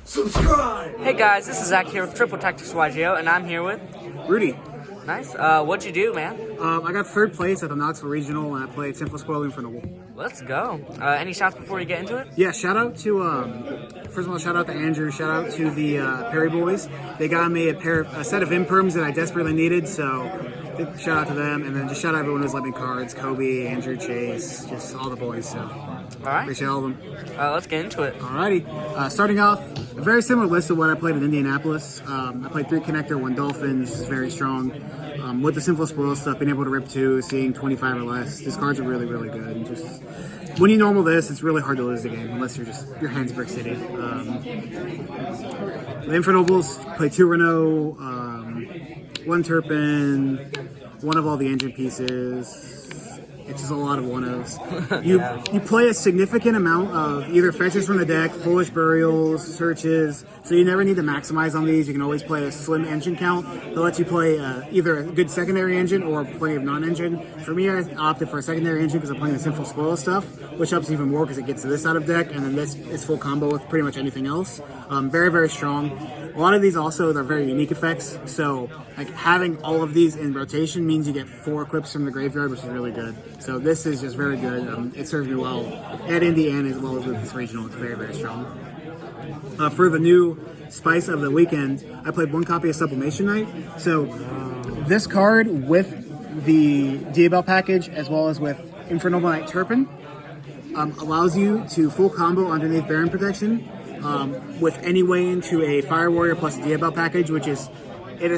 Subscribe! Hey guys, this is Zach here with Triple Tactics YGO, and I'm here with Rudy. Nice. What'd you do, man? I got third place at the Knoxville Regional, and I played Simple Spoil Infernoble. Let's go. Any shots before you get into it? Yeah, shout out to, first of all, shout out to Andrew, shout out to the Perry boys. They got me a set of imperms that I desperately needed, so shout out to them, and then just shout out everyone who's let me cards, Kobe, Andrew, Chase, just all the boys, so Alright. appreciate all of them. Let's get into it. Alrighty, starting off, a very similar list of what I played in Indianapolis. I played 3 Connector, 1 Dolphins, very strong. With the Simple Spoil stuff, being able to rip 2, seeing 25 or less, these cards are really, really good. And just when you normal this, it's really hard to lose the game unless your hand's Brick City. The Infernobles played 2 Renault, 1 Turpin, 1 of all the engine pieces. It's just a lot of 1-ofs. You play a significant amount of either fetches from the deck, foolish burials, searches, so you never need to maximize on these. You can always play a slim engine count that lets you play either a good secondary engine or plenty of non-engine. For me, I opted for a secondary engine because I'm playing the Simple Spoil stuff, which helps even more because it gets this out of deck, and then this is full combo with pretty much anything else. Very, very strong. A lot of these also, they're very unique effects, so like having all of these in rotation means you get 4 equips from the graveyard, which is really good. So this is just very good. It serves me well at Indiana as well as with this regional. It's very, very strong. For the new spice of the weekend, I played 1 copy of Sublimation Knight. So this card with the Diabell package as well as with Infernoble Knight Turpin allows you to full combo underneath Baron Protection with any way into a Fire Warrior plus Diabell package, which is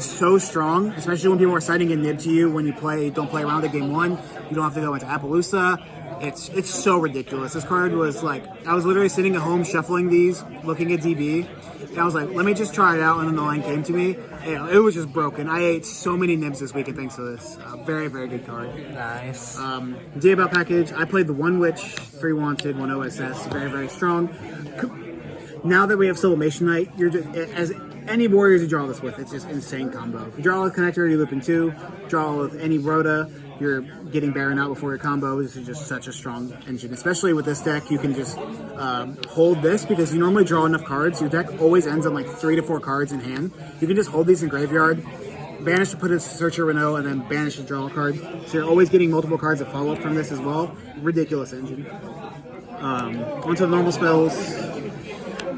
so strong, especially when people are citing a nib to you when you don't play around at game 1. You don't have to go into Appaloosa. It's so ridiculous. This card was like, I was literally sitting at home shuffling these, looking at DB, and I was like, let me just try it out, and then the line came to me. And it was just broken. I ate so many nibs this weekend thanks to this. Very, very good card. Nice. Diabell package, I played the 1 Witch, 3 Wanted, 1 OSS, very, very strong. Now that we have Sublimation Knight, you're just, as any warriors you draw this with, it's just insane combo. If you draw with Connector, you loop in 2. Draw with any Rhoda, you're getting Baron out before your combo. This is just such a strong engine. Especially with this deck, you can just hold this because you normally draw enough cards. Your deck always ends on like 3 to 4 cards in hand. You can just hold these in graveyard, banish to put a Searcher Renault, and then banish to draw a card. So you're always getting multiple cards of follow-up from this as well. Ridiculous engine. Onto the normal spells.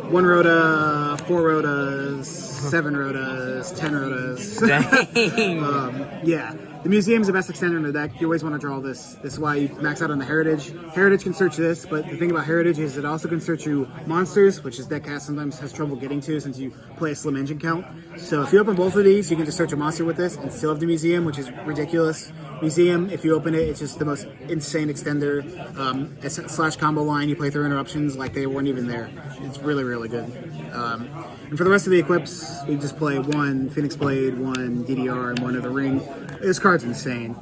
1 Rhoda, 4 Rhodas, 7 Rhodas, 10 Rhodas. Dang. Yeah, the museum's the best extender in the deck. You always want to draw this. This is why you max out on the Heritage. Heritage can search this, but the thing about Heritage is it also can search you monsters, which this deck sometimes has trouble getting to since you play a slim engine count. So if you open both of these, you can just search a monster with this and still have the museum, which is ridiculous. Museum, if you open it, it's just the most insane extender slash combo line. You play through interruptions like they weren't even there. It's really, really good. And for the rest of the equips, we just play 1 Phoenix Blade, 1 DDR, and 1 of the Ring. This card's insane.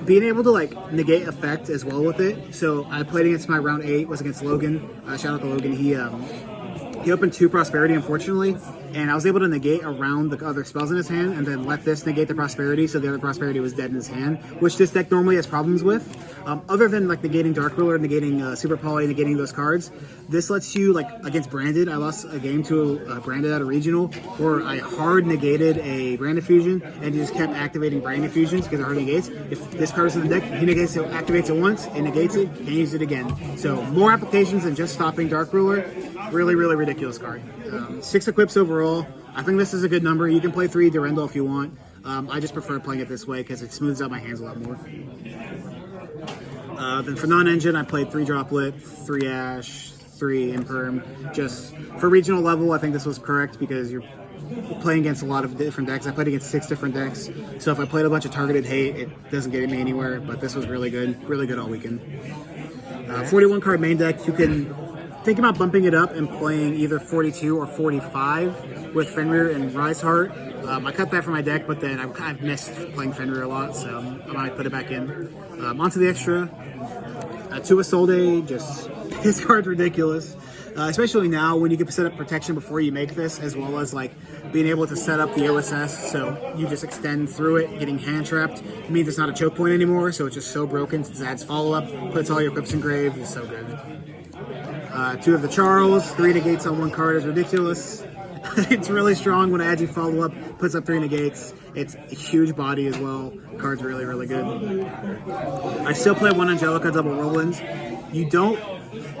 Being able to like negate effect as well with it. So I played against my round 8 was against Logan. Shout out to Logan. He opened 2 Prosperity, unfortunately, and I was able to negate around the other spells in his hand and then let this negate the Prosperity, so the other Prosperity was dead in his hand, which this deck normally has problems with. Other than like negating Dark Ruler, negating Super Poly, negating those cards, this lets you, like against Branded, I lost a game to Branded at a regional where I hard negated a Branded Fusion and just kept activating Branded Fusions because it hard negates. If this card is in the deck, he negates it, activates it once, it negates it, and use it again. So more applications than just stopping Dark Ruler. Really, really ridiculous card. 6 equips overall. I think this is a good number. You can play 3 Durendal if you want. I just prefer playing it this way because it smooths out my hands a lot more. Then for non-engine, I played 3 Droplet, 3 Ash, 3 Imperm. Just for regional level, I think this was correct because you're playing against a lot of different decks. I played against 6 different decks. So if I played a bunch of targeted hate, it doesn't get me anywhere. But this was really good all weekend. 41 card main deck. You can think about bumping it up and playing either 42 or 45 with Fenrir and Riseheart. I cut that from my deck, but then I've missed playing Fenrir a lot, so I might put it back in. Onto the extra. 2 Isolde, just his card's ridiculous. Especially now when you can set up protection before you make this, as well as like being able to set up the OSS so you just extend through it. Getting hand trapped it means it's not a choke point anymore, so it's just so broken since it adds follow up, puts all your equips in grave. It's so good. 2 of the Charles, 3 negates on 1 card is ridiculous. It's really strong when it adds you follow up, puts up 3 negates. It's a huge body as well. Card's really, really good. I still play 1 Angelica double Roland. You don't.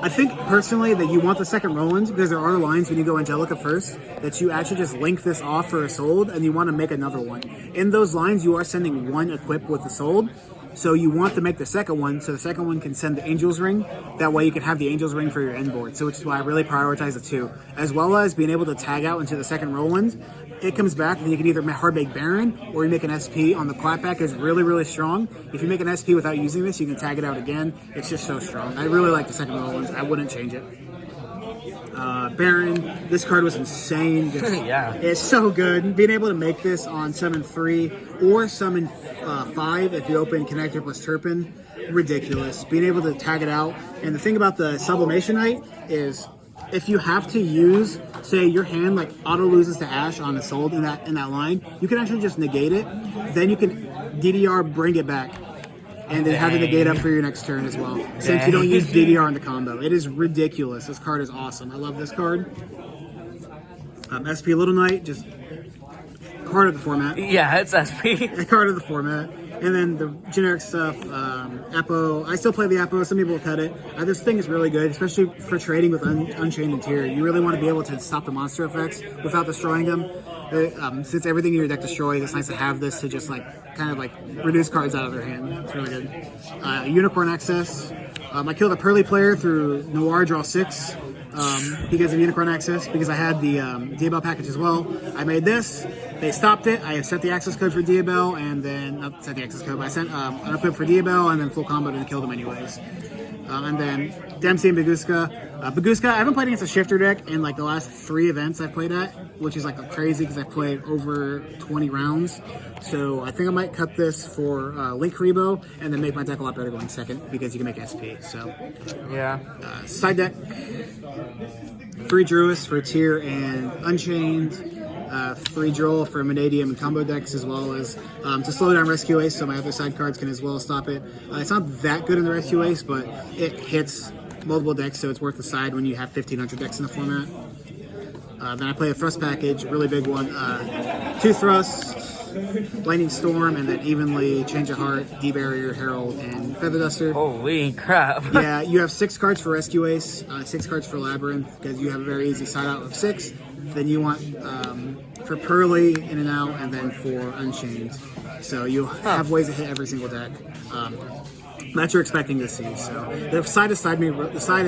I think personally that you want the second Roland because there are lines when you go Angelica first that you actually just link this off for a sold and you want to make another one. In those lines, you are sending 1 equip with the sold. So you want to make the second one, so the second one can send the Angel's Ring. That way you can have the Angel's Ring for your end board. So which is why I really prioritize the 2. As well as being able to tag out into the second Roland. It comes back and you can either Hardbake Baron or you make an SP on the clapback is really, really strong. If you make an SP without using this, you can tag it out again. It's just so strong. I really like the second Roland. I wouldn't change it. Baron, this card was insane. Yeah. It's so good. Being able to make this on summon 3 or summon 5 if you open Connector plus Turpin, ridiculous. Being able to tag it out. And the thing about the Sublimation Knight is if you have to use, say your hand like auto loses to Ash on a sold in that line, you can actually just negate it. Then you can DDR bring it back. And then have the negate up for your next turn as well. Since you don't use DDR in the combo. It is ridiculous. This card is awesome. I love this card. SP Little Knight, just card of the format. Yeah, it's SP. A card of the format. And then the generic stuff, Apo. I still play the Apo. Some people will cut it. This thing is really good, especially for trading with Unchained Interior. You really want to be able to stop the monster effects without destroying them. Since everything in your deck destroys, it's nice to have this to just kind of reduce cards out of their hand. It's really good. Unicorn Access. I killed a Pearly player through Noir Draw 6 because of Unicorn Access, because I had the Diabell package as well. I made this. They stopped it. I set the access code for Diabell, and then not set the access code, but I sent an equip for Diabell, and then full combo and killed them anyways. And then Dempsey and Baguska. Baguska, I haven't played against a shifter deck in the last 3 events I've played at, which is crazy because I've played over 20 rounds. So I think I might cut this for Link Rebo and then make my deck a lot better going second because you can make SP. So yeah. Side deck, 3 Druids for Tier and Unchained. 3 Droll for Vanadium and combo decks, as well as to slow down Rescue Ace, so my other side cards can as well stop it. It's not that good in the Rescue Ace, but it hits multiple decks, so it's worth the side when you have 1,500 decks in the format. Then I play a Thrust package, really big one. 2 Thrusts, Lightning Storm, and then evenly Change of Heart, D-Barrier, Herald, and Feather Duster. Holy crap. Yeah, you have 6 cards for Rescue Ace, 6 cards for Labyrinth, because you have a very easy side out of 6. Then you want for Pearly in and out, and then for Unchained. So you have ways to hit every single deck that you're expecting to see. So the side has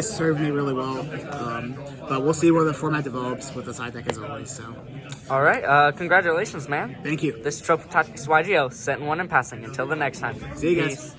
served me really well, but we'll see where the format develops with the side deck as always. So, all right, congratulations, man. Thank you. This is Tropic Tactics YGO, setting 1 and passing. Until the next time. See you guys. Peace.